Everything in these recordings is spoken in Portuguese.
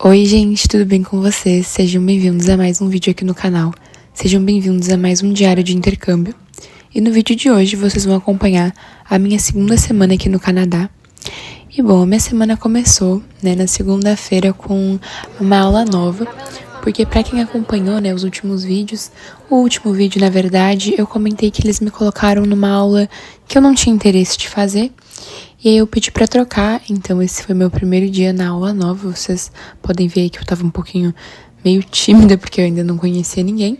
Oi gente, tudo bem com vocês? Sejam bem-vindos a mais um vídeo aqui no canal. Sejam bem-vindos a mais um diário de intercâmbio. E no vídeo de hoje vocês vão acompanhar a minha segunda semana aqui no Canadá. E bom, a minha semana começou, na segunda-feira com uma aula nova. Porque pra quem acompanhou, os últimos vídeos, o último vídeo, na verdade, eu comentei que eles me colocaram numa aula que eu não tinha interesse de fazer. E aí eu pedi pra trocar, então esse foi meu primeiro dia na aula nova. Vocês podem ver aí que eu tava um pouquinho meio tímida, porque eu ainda não conhecia ninguém.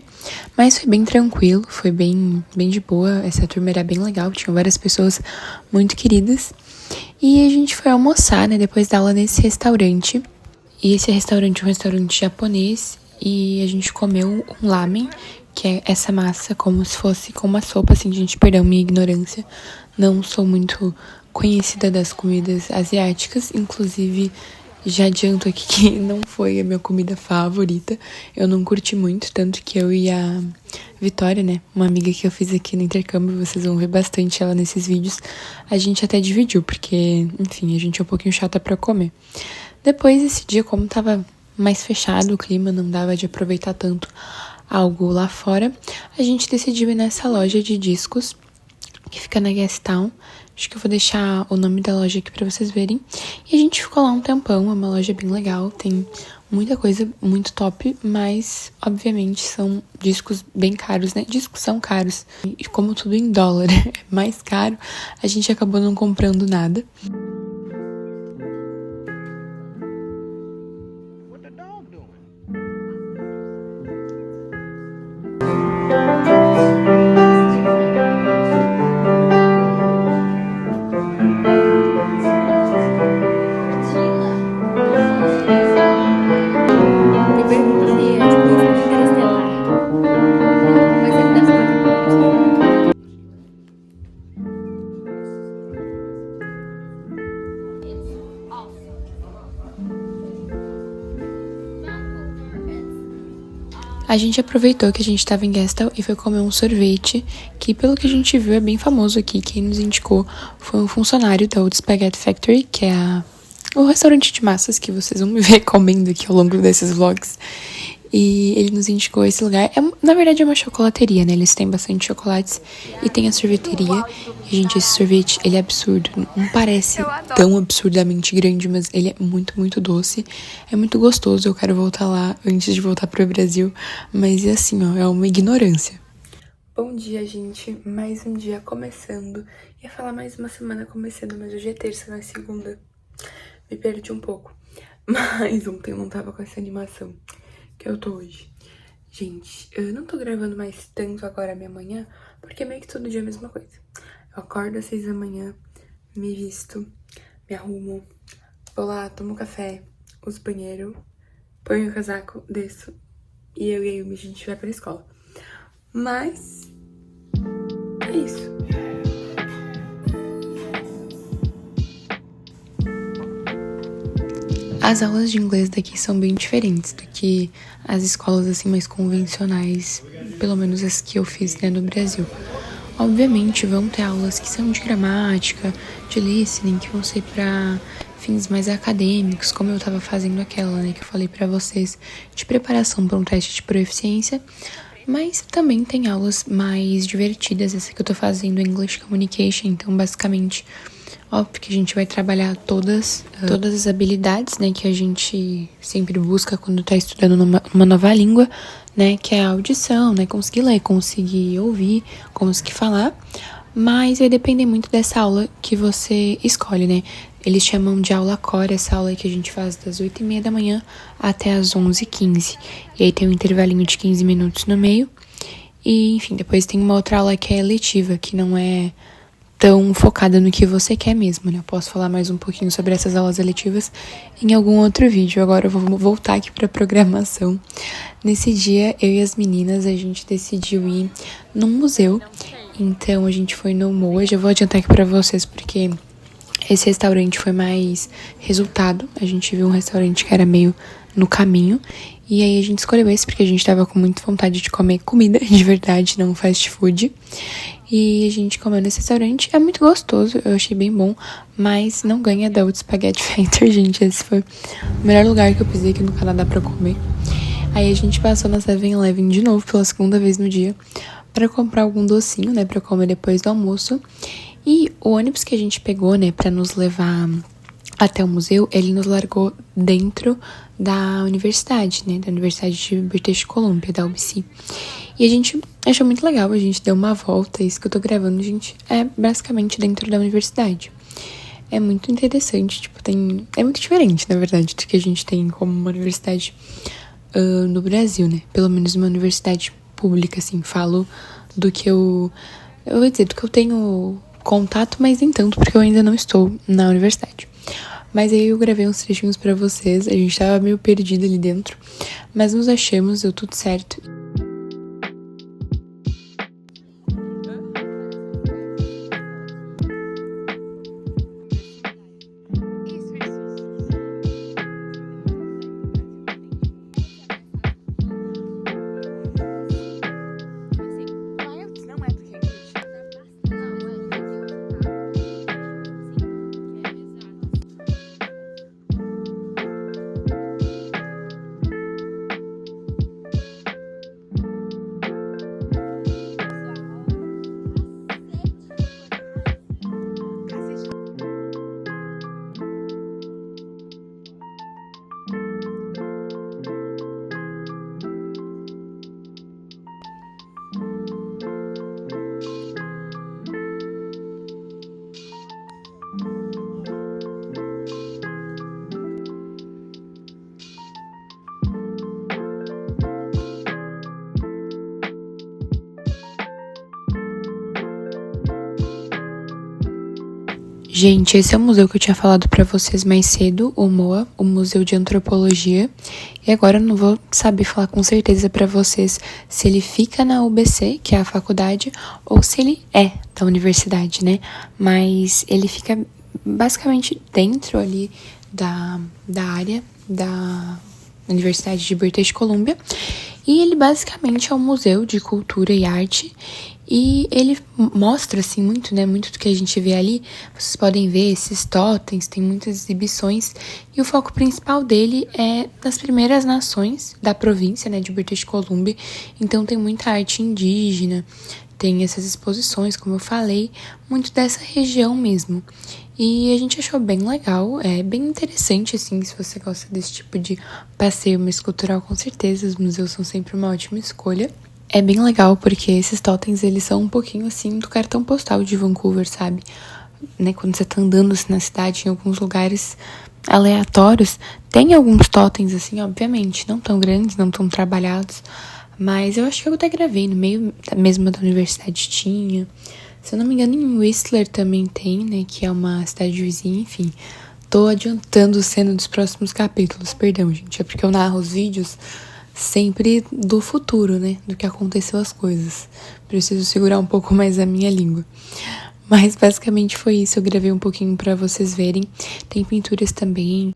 Mas foi bem tranquilo, foi bem de boa. Essa turma era bem legal, tinham várias pessoas muito queridas. E a gente foi almoçar, depois da aula nesse restaurante. E esse restaurante é um restaurante japonês e a gente comeu um lamen, que é essa massa como se fosse com uma sopa, assim, gente, perdão minha ignorância. Não sou muito conhecida das comidas asiáticas, inclusive já adianto aqui que não foi a minha comida favorita. Eu não curti muito, tanto que eu e a Vitória, uma amiga que eu fiz aqui no intercâmbio, vocês vão ver bastante ela nesses vídeos, a gente até dividiu, porque, enfim, a gente é um pouquinho chata pra comer. Depois, esse dia, como tava mais fechado o clima, não dava de aproveitar tanto algo lá fora, a gente decidiu ir nessa loja de discos, que fica na Gastown. Acho que eu vou deixar o nome da loja aqui pra vocês verem. E a gente ficou lá um tempão, é uma loja bem legal, tem muita coisa muito top, mas, obviamente, são discos bem caros, Discos são caros. E como tudo em dólar é mais caro, a gente acabou não comprando nada. A gente aproveitou que a gente estava em Gastown e foi comer um sorvete, que pelo que a gente viu é bem famoso aqui. Quem nos indicou foi um funcionário da Old Spaghetti Factory, que é o restaurante de massas que vocês vão me ver comendo aqui ao longo desses vlogs. E ele nos indicou esse lugar. Na verdade é uma chocolateria, Eles têm bastante chocolates e tem a sorveteria. E, gente, esse sorvete, ele é absurdo. Não parece tão absurdamente grande, mas ele é muito, muito doce. É muito gostoso, eu quero voltar lá antes de voltar pro Brasil. Mas é assim, é uma ignorância. Bom dia, gente. Mais um dia começando. Ia falar mais uma semana começando, mas hoje é terça, não é segunda. Me perdi um pouco. Mas ontem eu não tava com essa animação que eu tô hoje. Gente, eu não tô gravando mais tanto agora minha manhã, porque meio que todo dia é a mesma coisa. Eu acordo às 6 da manhã, me visto, me arrumo, vou lá, tomo café, uso banheiro, ponho o casaco, desço, e eu e a Yumi, a gente vai pra escola. Mas é isso. As aulas de inglês daqui são bem diferentes do que as escolas assim mais convencionais, pelo menos as que eu fiz no Brasil. Obviamente vão ter aulas que são de gramática, de listening, que vão ser para fins mais acadêmicos, como eu tava fazendo aquela, que eu falei pra vocês, de preparação para um teste de proficiência. Mas também tem aulas mais divertidas, essa que eu tô fazendo English Communication, então basicamente, óbvio que a gente vai trabalhar todas as habilidades, que a gente sempre busca quando tá estudando uma nova língua, que é a audição, conseguir ler, conseguir ouvir, conseguir falar, mas vai depender muito dessa aula que você escolhe, Eles chamam de aula core, essa aula que a gente faz das 8h30 da manhã até as 11h15. E aí tem um intervalinho de 15 minutos no meio. E, enfim, depois tem uma outra aula que é letiva, que não é tão focada no que você quer mesmo, Eu posso falar mais um pouquinho sobre essas aulas eletivas em algum outro vídeo. Agora eu vou voltar aqui pra programação. Nesse dia, eu e as meninas, a gente decidiu ir num museu. Então, a gente foi no MoA. Já vou adiantar aqui pra vocês, porque Esse restaurante foi mais resultado. A gente viu um restaurante que era meio no caminho. E aí a gente escolheu esse porque a gente tava com muita vontade de comer comida de verdade, não fast food. E a gente comeu nesse restaurante. É muito gostoso, eu achei bem bom. Mas não ganha da Old Spaghetti Factory, gente. Esse foi o melhor lugar que eu pisei aqui no Canadá pra comer. Aí a gente passou na 7-Eleven de novo, pela segunda vez no dia, pra comprar algum docinho, né, pra comer depois do almoço. E o ônibus que a gente pegou, né, pra nos levar até o museu, ele nos largou dentro da universidade, né, da Universidade de British Columbia, da UBC. E a gente achou muito legal, a gente deu uma volta, isso que eu tô gravando, gente, é basicamente dentro da universidade. É muito interessante, tipo, é muito diferente, na verdade, do que a gente tem como uma universidade no Brasil, né? Pelo menos uma universidade pública, assim, falo do que eu vou dizer, do que eu tenho contato, mas nem tanto, porque eu ainda não estou na universidade. Mas aí eu gravei uns trechinhos pra vocês, a gente tava meio perdido ali dentro, mas nos achamos, deu tudo certo. Gente, esse é o museu que eu tinha falado pra vocês mais cedo, o MOA, o Museu de Antropologia. E agora eu não vou saber falar com certeza pra vocês se ele fica na UBC, que é a faculdade, ou se ele é da universidade, né? Mas ele fica basicamente dentro ali da área da Universidade de British Columbia. E ele basicamente é um museu de cultura e arte. E ele mostra, assim, muito, né? Muito do que a gente vê ali. Vocês podem ver esses totens, tem muitas exibições. E o foco principal dele é das primeiras nações da província, né? De British Columbia. Então tem muita arte indígena, tem essas exposições, como eu falei, muito dessa região mesmo. E a gente achou bem legal, é bem interessante, assim, se você gosta desse tipo de passeio mais cultural, com certeza, os museus são sempre uma ótima escolha. É bem legal porque esses totens, eles são um pouquinho, assim, do cartão postal de Vancouver, sabe? Né, quando você tá andando assim, na cidade, em alguns lugares aleatórios, tem alguns totens, assim, obviamente, não tão grandes, não tão trabalhados, mas eu acho que eu até gravei no meio mesmo da universidade tinha. Se eu não me engano, em Whistler também tem, né, que é uma cidade vizinha, enfim. Tô adiantando cena dos próximos capítulos, perdão, gente, é porque eu narro os vídeos sempre do futuro, né, do que aconteceu as coisas. Preciso segurar um pouco mais a minha língua. Mas basicamente foi isso, eu gravei um pouquinho pra vocês verem. Tem pinturas também.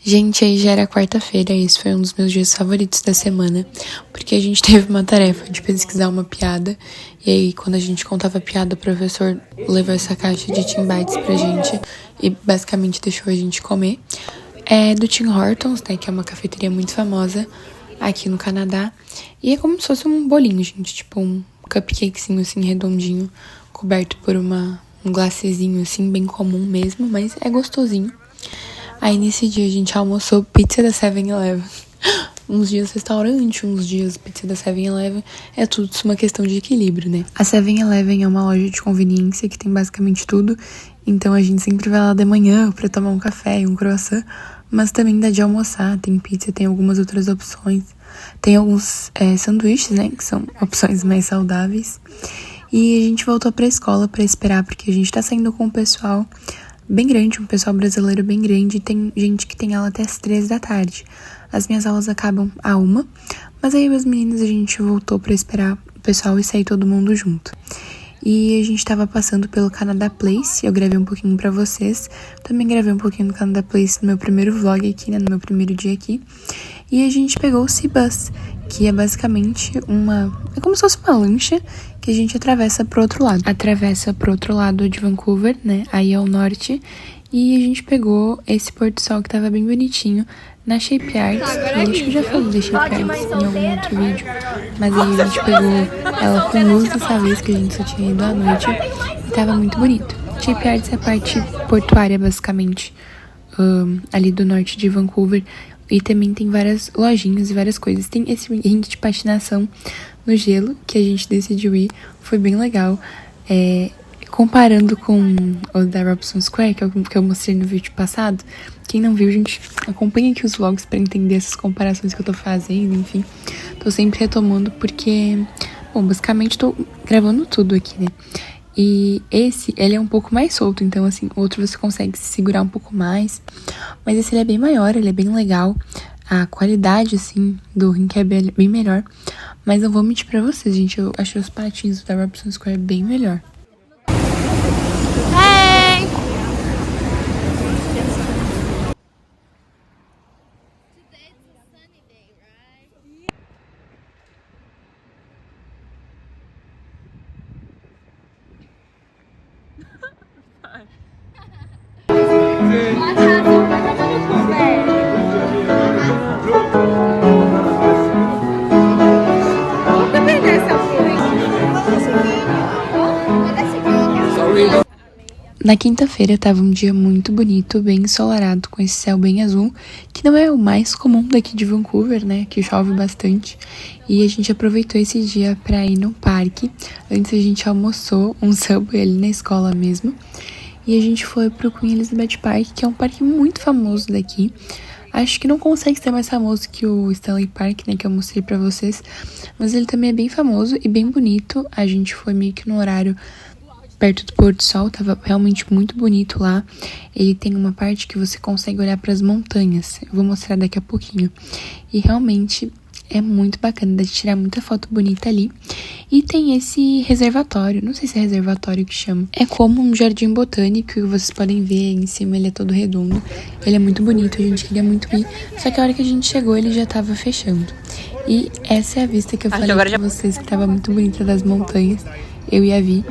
Gente, aí já era quarta-feira e esse foi um dos meus dias favoritos da semana, porque a gente teve uma tarefa de pesquisar uma piada, e aí quando a gente contava a piada, o professor levou essa caixa de Tim Bites pra gente e basicamente deixou a gente comer. É do Tim Hortons, né, que é uma cafeteria muito famosa aqui no Canadá, e é como se fosse um bolinho, gente, tipo um cupcakezinho assim, redondinho, coberto por um glacezinho assim, bem comum mesmo, mas é gostosinho. Aí nesse dia a gente almoçou pizza da 7-Eleven. Uns dias restaurante, uns dias pizza da 7-Eleven. É tudo uma questão de equilíbrio, né? A 7-Eleven é uma loja de conveniência que tem basicamente tudo. Então a gente sempre vai lá de manhã pra tomar um café e um croissant. Mas também dá de almoçar, tem pizza, tem algumas outras opções. Tem alguns sanduíches, né? Que são opções mais saudáveis. E a gente voltou pra escola pra esperar, porque a gente tá saindo com o pessoal bem grande, um pessoal brasileiro bem grande, e tem gente que tem aula até as 3 da tarde. As minhas aulas acabam à 1, mas aí as meninas a gente voltou pra esperar o pessoal e sair todo mundo junto. E a gente tava passando pelo Canada Place, eu gravei um pouquinho pra vocês, também gravei um pouquinho do Canada Place no meu primeiro vlog aqui, né, no meu primeiro dia aqui. E a gente pegou o Seabus, que é basicamente é como se fosse uma lancha que a gente atravessa pro outro lado. Atravessa pro outro lado de Vancouver, né, aí ao norte. E a gente pegou esse pôr do sol que tava bem bonitinho na Shape Arts. Eu acho que eu já falei da Shape Arts em algum outro vídeo. Mas aí a gente pegou ela com luz dessa vez, que a gente só tinha ido à noite. E tava muito bonito. Shape Arts é a parte portuária, basicamente, ali do norte de Vancouver. E também tem várias lojinhas e várias coisas. Tem esse rink de patinação no gelo que a gente decidiu ir. Foi bem legal. Comparando com o da Robson Square, que eu mostrei no vídeo passado. Quem não viu, gente, acompanha aqui os vlogs pra entender essas comparações que eu tô fazendo, enfim. Tô sempre retomando porque, bom, basicamente tô gravando tudo aqui, né? E ele é um pouco mais solto, então, assim, o outro você consegue se segurar um pouco mais. Mas esse ele é bem maior, ele é bem legal. A qualidade, assim, do rink é bem melhor. Mas não vou mentir pra vocês, gente, eu achei os patins da Robson Square bem melhor. Na quinta-feira estava um dia muito bonito, bem ensolarado, com esse céu bem azul, que não é o mais comum daqui de Vancouver, né, que chove bastante. E a gente aproveitou esse dia para ir no parque. Antes a gente almoçou um Subway ali na escola mesmo. E a gente foi pro Queen Elizabeth Park, que é um parque muito famoso daqui. Acho que não consegue ser mais famoso que o Stanley Park, né, que eu mostrei pra vocês. Mas ele também é bem famoso e bem bonito. A gente foi meio que no horário perto do pôr do sol, tava realmente muito bonito lá. Ele tem uma parte que você consegue olhar para as montanhas. Eu vou mostrar daqui a pouquinho. E realmente é muito bacana, dá de tirar muita foto bonita ali. E tem esse reservatório, não sei se é reservatório que chama. É como um jardim botânico, que vocês podem ver em cima, ele é todo redondo. Ele é muito bonito, a gente queria muito ir. Só que a hora que a gente chegou, ele já tava fechando. E essa é a vista que eu falei pra vocês, que tava muito bonita das montanhas. Eu e a Vi.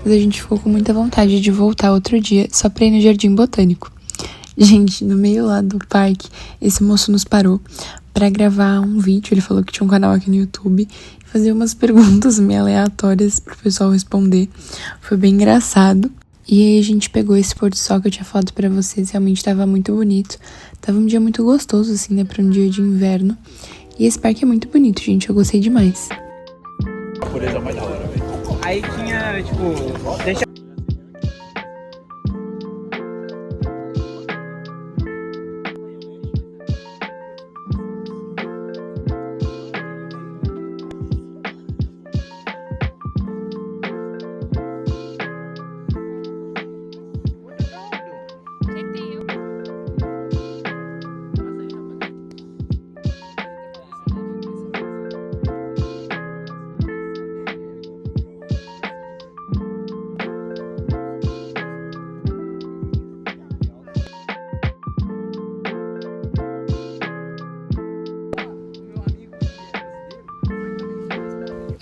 Mas a gente ficou com muita vontade de voltar outro dia só pra ir no Jardim Botânico. Gente, no meio lá do parque, esse moço nos parou pra gravar um vídeo. Ele falou que tinha um canal aqui no YouTube e fazer umas perguntas meio aleatórias pro pessoal responder. Foi bem engraçado. E aí a gente pegou esse pôr do sol que eu tinha falado pra vocês. Realmente tava muito bonito. Tava um dia muito gostoso, assim, né, pra um dia de inverno. E esse parque é muito bonito, gente. Eu gostei demais. Aí tinha, tipo, deixa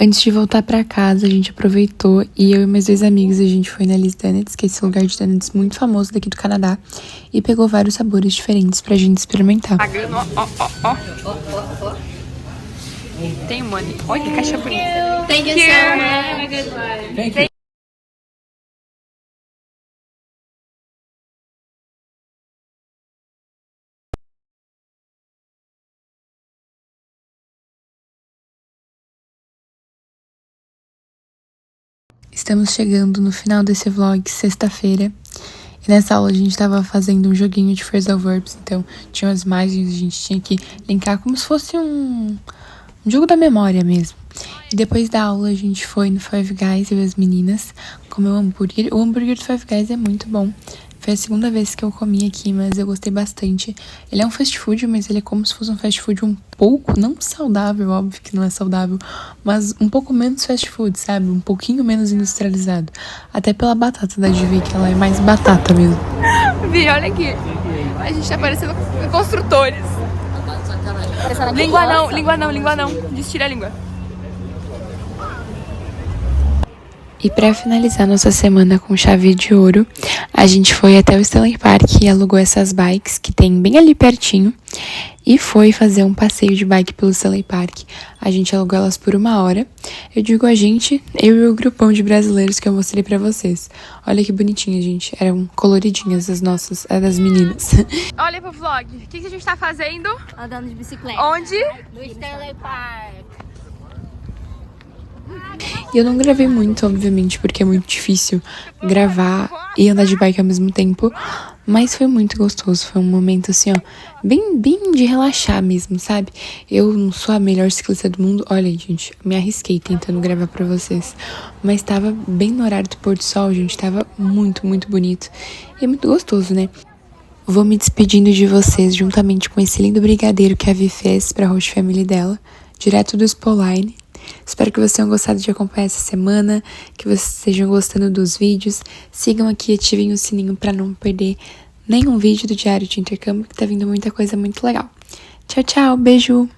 Antes de voltar pra casa, a gente aproveitou e eu e meus 2 amigos, a gente foi na Liz Donuts, que é esse lugar de donuts muito famoso daqui do Canadá, e pegou vários sabores diferentes pra gente experimentar. Pagando, ó. Tem money. Olha que caixa bonita. Thank you so much. Have a good one. Thank you. Estamos chegando no final desse vlog, sexta-feira. E nessa aula a gente tava fazendo um joguinho de phrasal verbs. Então, tinha as imagens, a gente tinha que linkar como se fosse um jogo da memória mesmo. E depois da aula a gente foi no Five Guys, eu e as meninas, comer um hambúrguer. O hambúrguer do Five Guys é muito bom. Foi a segunda vez que eu comi aqui, mas eu gostei bastante. Ele é um fast food, mas ele é como se fosse um fast food um pouco, não saudável, óbvio que não é saudável, mas um pouco menos fast food, sabe? Um pouquinho menos industrializado. Até pela batata da Divi, que ela é mais batata mesmo. Vi, olha aqui. A gente tá parecendo construtores. Língua não. Destira a língua. E para finalizar nossa semana com chave de ouro, a gente foi até o Stanley Park e alugou essas bikes que tem bem ali pertinho e foi fazer um passeio de bike pelo Stanley Park. A gente alugou elas por 1 hora. Eu digo a gente, eu e o grupão de brasileiros que eu mostrei pra vocês. Olha que bonitinha, gente. Eram coloridinhas as nossas, as das meninas. Olha pro vlog. O que a gente tá fazendo? Andando de bicicleta. Onde? No Stanley Park. E eu não gravei muito, obviamente, porque é muito difícil gravar e andar de bike ao mesmo tempo. Mas foi muito gostoso, foi um momento assim, ó, bem de relaxar mesmo, sabe? Eu não sou a melhor ciclista do mundo. Olha aí, gente, me arrisquei tentando gravar pra vocês. Mas tava bem no horário do pôr do sol, gente, tava muito bonito. E é muito gostoso, né? Vou me despedindo de vocês juntamente com esse lindo brigadeiro que a Vi fez pra host family dela, direto do Spoline. Espero que vocês tenham gostado de acompanhar essa semana, que vocês estejam gostando dos vídeos. Sigam aqui e ativem o sininho para não perder nenhum vídeo do Diário de Intercâmbio, que tá vindo muita coisa muito legal. Tchau, tchau, beijo!